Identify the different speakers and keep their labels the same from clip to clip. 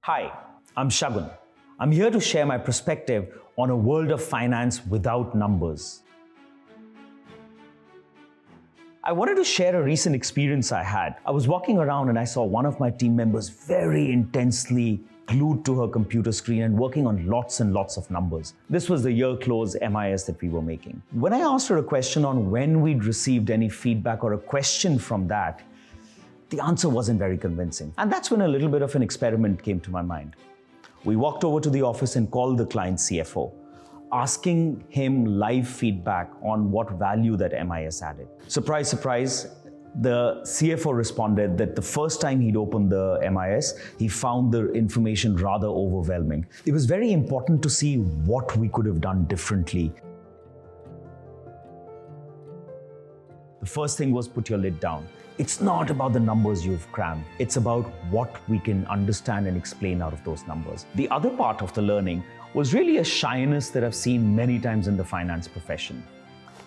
Speaker 1: Hi, I'm Shagun. I'm here to share my perspective on a world of finance without numbers. I wanted to share a recent experience I had. I was walking around and I saw one of my team members very intensely glued to her computer screen and working on lots and lots of numbers. This was the year close MIS that we were making. When I asked her a question on when we'd received any feedback or a question from that, the answer wasn't very convincing. And that's when a little bit of an experiment came to my mind. We walked over to the office and called the client's CFO, asking him live feedback on what value that MIS added. Surprise, surprise, the CFO responded that the first time he'd opened the MIS, he found the information rather overwhelming. It was very important to see what we could have done differently. The first thing was put your lid down. It's not about the numbers you've crammed. It's about what we can understand and explain out of those numbers. The other part of the learning was really a shyness that I've seen many times in the finance profession.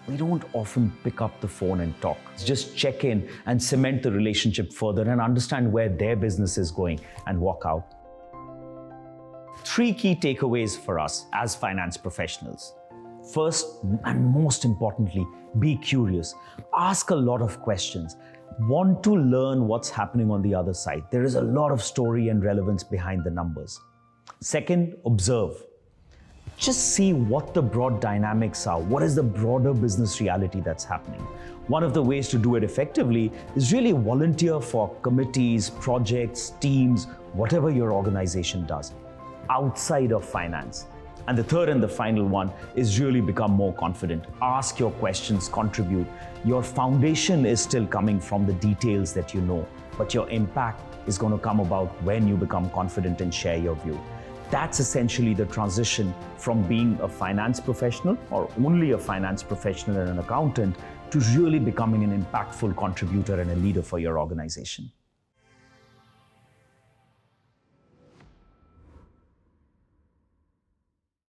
Speaker 1: We don't often pick up the phone and talk. Just check in and cement the relationship further and understand where their business is going and walk out. 3 key takeaways for us as finance professionals. First and most importantly, be curious. Ask a lot of questions. Want to learn what's happening on the other side. There is a lot of story and relevance behind the numbers. Second, observe. Just see what the broad dynamics are. What is the broader business reality that's happening? One of the ways to do it effectively is really volunteer for committees, projects, teams, whatever your organization does, outside of finance. And the third and the final one is really become more confident. Ask your questions, contribute. Your foundation is still coming from the details that you know, but your impact is going to come about when you become confident and share your view. That's essentially the transition from being a finance professional or only a finance professional and an accountant to really becoming an impactful contributor and a leader for your organization.